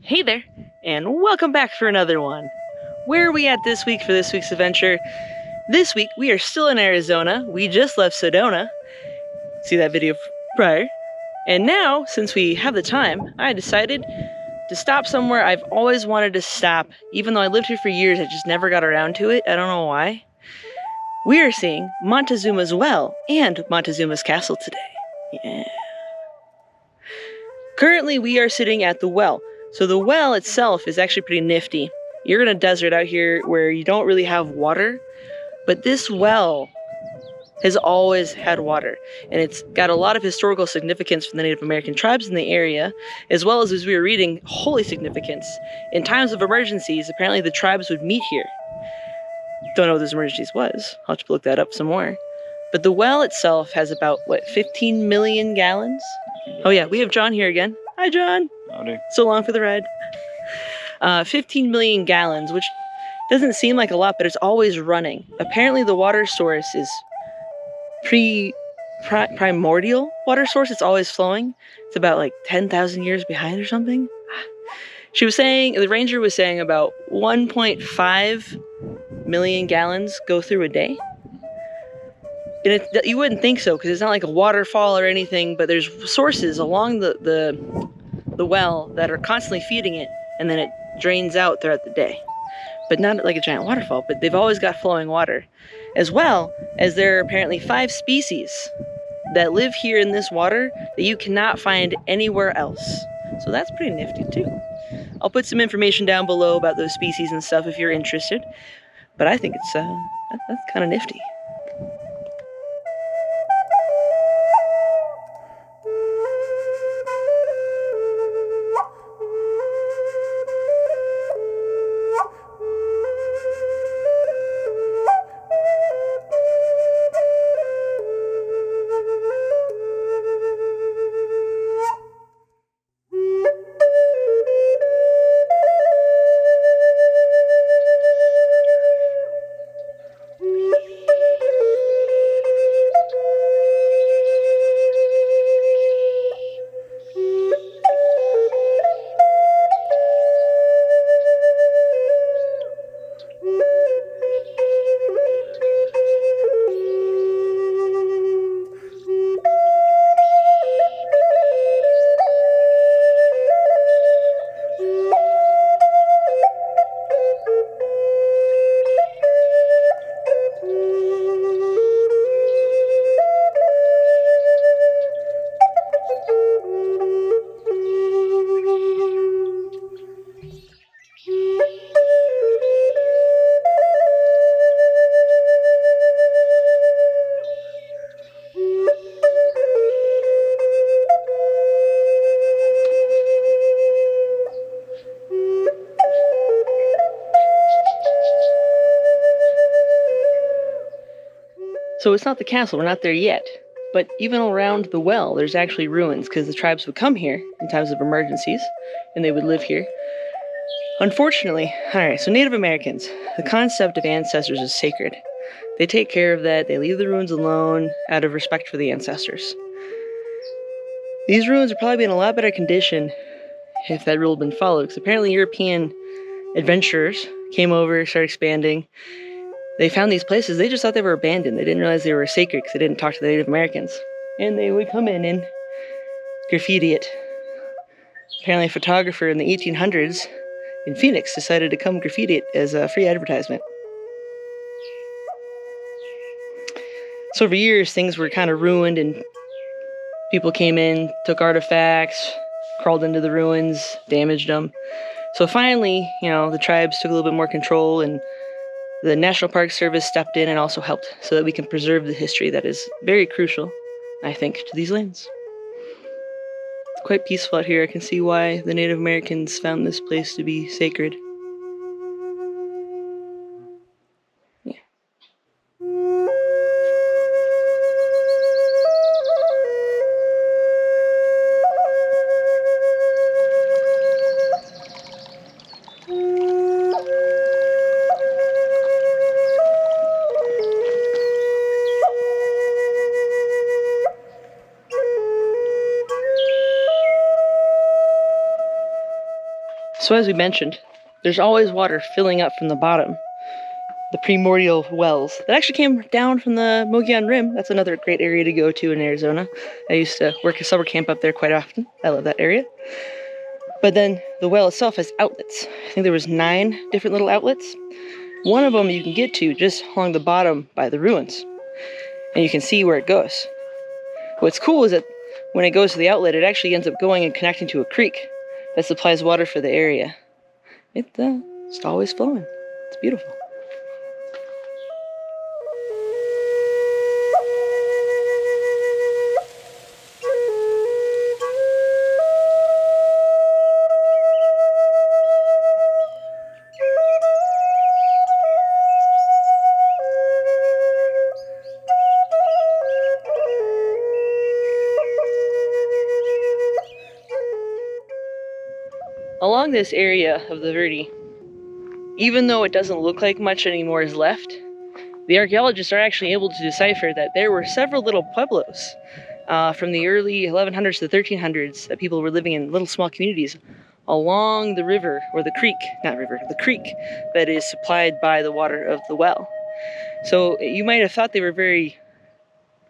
Hey there, and welcome back for another one. Where are we at this week for this week's adventure? This week, we are still in Arizona. We just left Sedona. See that video prior? And now, since we have the time, I decided to stop somewhere I've always wanted to stop. Even though I lived here for years, I just never got around to it. I don't know why. We are seeing Montezuma's well and Montezuma's castle today. Yeah. Currently, we are sitting at the well. So the well itself is actually pretty nifty. You're in a desert out here where you don't really have water, but this well has always had water, and it's got a lot of historical significance for the Native American tribes in the area, as well as we were reading, holy significance. In times of emergencies, apparently the tribes would meet here. Don't know what those emergencies was. I'll have to look that up some more. But the well itself has about, 15 million gallons? Oh yeah, we have John here again. Hi, John. Howdy. So long for the ride. 15 million gallons, which doesn't seem like a lot, but it's always running. Apparently the water source is primordial water source. It's always flowing. It's about 10,000 years behind or something. The ranger was saying about 1.5 million gallons go through a day. And you wouldn't think so, because it's not like a waterfall or anything, but there's sources along the well that are constantly feeding it, and then it drains out throughout the day. But not like a giant waterfall, but they've always got flowing water. As well as there are apparently 5 species that live here in this water that you cannot find anywhere else. So that's pretty nifty too. I'll put some information down below about those species and stuff if you're interested. But I think that's kind of nifty. So it's not the castle, we're not there yet. But even around the well, there's actually ruins, because the tribes would come here in times of emergencies, and they would live here. Unfortunately, alright, so Native Americans, the concept of ancestors is sacred. They take care of that, they leave the ruins alone out of respect for the ancestors. These ruins would probably be in a lot better condition if that rule had been followed, because apparently European adventurers came over, started expanding. They found these places, they just thought they were abandoned. They didn't realize they were sacred because they didn't talk to the Native Americans. And they would come in and graffiti it. Apparently a photographer in the 1800s in Phoenix decided to come graffiti it as a free advertisement. So for years, things were kind of ruined, and people came in, took artifacts, crawled into the ruins, damaged them. So finally, the tribes took a little bit more control, and the National Park Service stepped in and also helped so that we can preserve the history that is very crucial, I think, to these lands. It's quite peaceful out here. I can see why the Native Americans found this place to be sacred. Yeah. So as we mentioned, there's always water filling up from the bottom. The primordial wells that actually came down from the Mogollon Rim. That's another great area to go to in Arizona. I used to work a summer camp up there quite often. I love that area. But then the well itself has outlets. I think there was 9 different little outlets. One of them you can get to just along the bottom by the ruins. And you can see where it goes. What's cool is that when it goes to the outlet, it actually ends up going and connecting to a creek that supplies water for the area. It's just always flowing. It's beautiful. Along this area of the Verde, even though it doesn't look like much anymore is left, the archaeologists are actually able to decipher that there were several little pueblos from the early 1100s to the 1300s that people were living in little small communities along the river, or the creek, not river, the creek that is supplied by the water of the well. So you might have thought they were very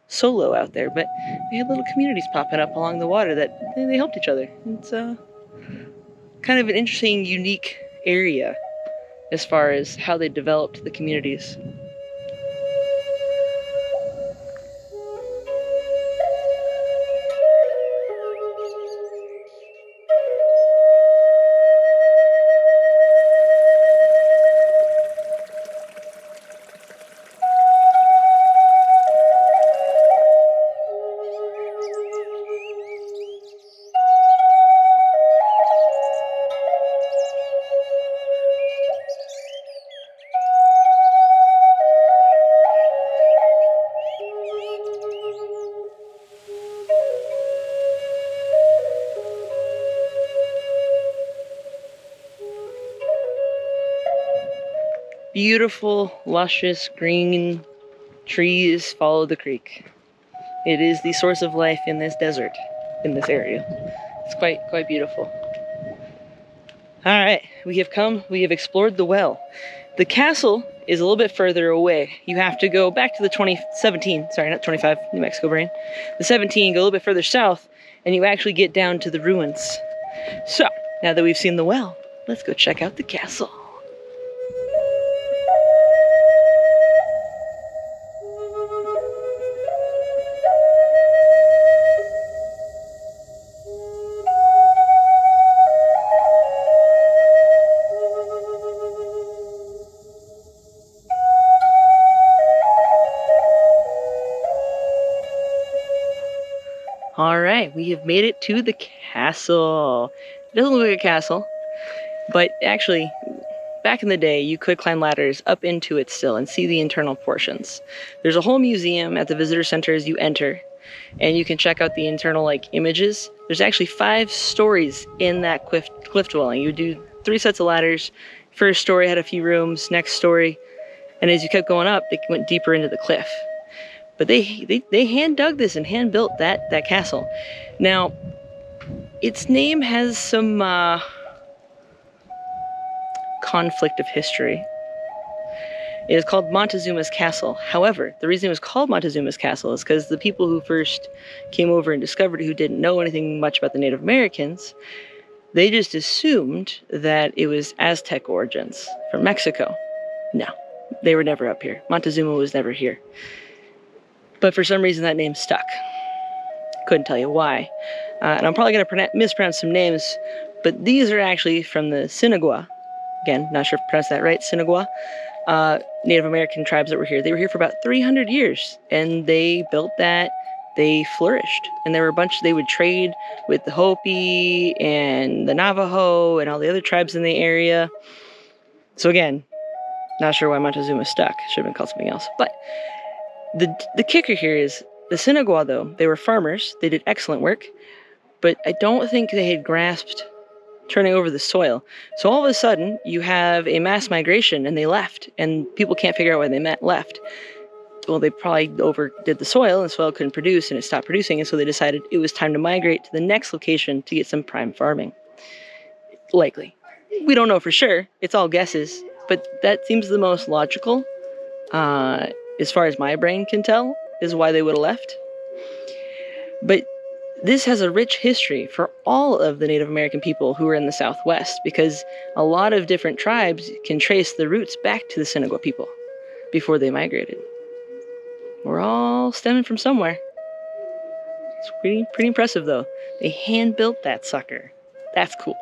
solo out there, but they had little communities popping up along the water that they helped each other. It's kind of an interesting, unique area as far as how they developed the communities. Beautiful, luscious, green trees follow the creek. It is the source of life in this desert, in this area. It's quite beautiful. All right, we have explored the well. The castle is a little bit further away. You have to go back to the 2017, sorry, not 25, New Mexico brain. The 17, go a little bit further south, and you actually get down to the ruins. So, now that we've seen the well, let's go check out the castle. All right, we have made it to the castle. It doesn't look like a castle, but actually, back in the day, you could climb ladders up into it still and see the internal portions. There's a whole museum at the visitor center as you enter, and you can check out the internal images. There's actually 5 stories in that cliff dwelling. You do 3 sets of ladders. First story had a few rooms, next story, and as you kept going up, it went deeper into the cliff. But they hand dug this and hand built that castle. Now, its name has some conflict of history. It is called Montezuma's Castle. However, the reason it was called Montezuma's Castle is because the people who first came over and discovered it, who didn't know anything much about the Native Americans, they just assumed that it was Aztec origins from Mexico. No, they were never up here. Montezuma was never here. But for some reason that name stuck. Couldn't tell you why. And I'm probably going to mispronounce some names, but these are actually from the Sinagua. Again, not sure if I pronounced that right, Sinagua. Native American tribes that were here. They were here for about 300 years, and they built that. They flourished, and there were a bunch. They would trade with the Hopi and the Navajo and all the other tribes in the area. So again, not sure why Montezuma stuck. Should have been called something else. But the kicker here is the Sinagua, though, they were farmers. They did excellent work, but I don't think they had grasped turning over the soil. So all of a sudden, you have a mass migration, and they left, and people can't figure out why they left. Well, they probably overdid the soil, and the soil couldn't produce, and it stopped producing, and so they decided it was time to migrate to the next location to get some prime farming. Likely. We don't know for sure. It's all guesses. But that seems the most logical, as far as my brain can tell, is why they would have left. But this has a rich history for all of the Native American people who are in the Southwest, because a lot of different tribes can trace the roots back to the Senegal people before they migrated. We're all stemming from somewhere. It's pretty impressive, though. They hand-built that sucker. That's cool.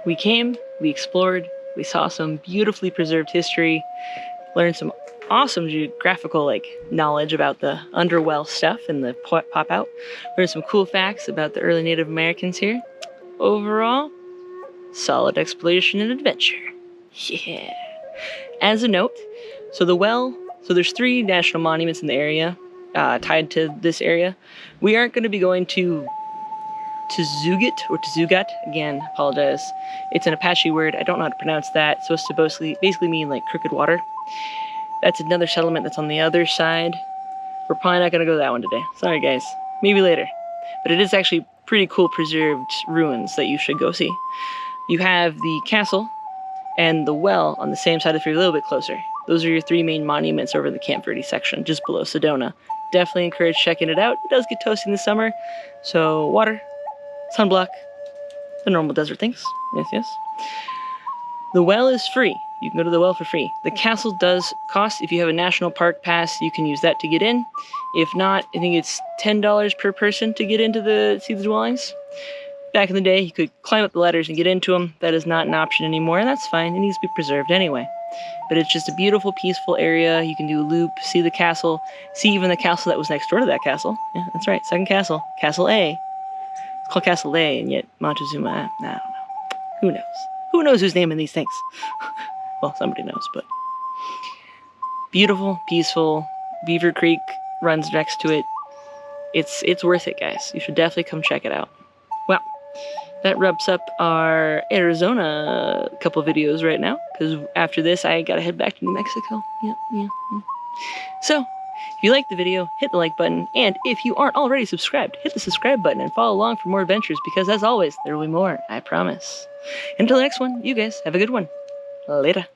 We came, we explored, we saw some beautifully preserved history, learned some awesome geographical knowledge about the underwell stuff and the pop out, learned some cool facts about the early Native Americans here. Overall, solid exploration and adventure. Yeah. As a note, so there's 3 national monuments in the area tied to this area. We aren't going to be going to Tzugat, again, apologize. It's an Apache word, I don't know how to pronounce that. It's supposed to basically mean crooked water. That's another settlement that's on the other side. We're probably not going to go to that one today. Sorry guys, maybe later. But it is actually pretty cool preserved ruins that you should go see. You have the castle and the well on the same side if you're a little bit closer. Those are your 3 main monuments over in the Camp Verde section, just below Sedona. Definitely encourage checking it out. It does get toasty in the summer, so water, sunblock, the normal desert things. Yes. The well is free. You can go to the well for free. The castle does cost. If you have a national park pass, you can use that to get in. If not, I think it's $10 per person to get into see the dwellings. Back in the day, you could climb up the ladders and get into them. That is not an option anymore, and that's fine. It needs to be preserved anyway. But it's just a beautiful, peaceful area. You can do a loop, see the castle, see even the castle that was next door to that castle. Yeah, that's right, second castle, Castle A. It's called Castle A, and yet Montezuma, I don't know. Who knows? Who knows who's naming these things? Well, somebody knows, but... beautiful, peaceful. Beaver Creek runs next to it. It's worth it, guys. You should definitely come check it out. Well, that wraps up our Arizona couple videos right now, because after this, I gotta head back to New Mexico. Yeah. So, if you liked the video, hit the like button, and if you aren't already subscribed, hit the subscribe button and follow along for more adventures, because as always, there will be more, I promise. Until the next one, you guys have a good one. Later.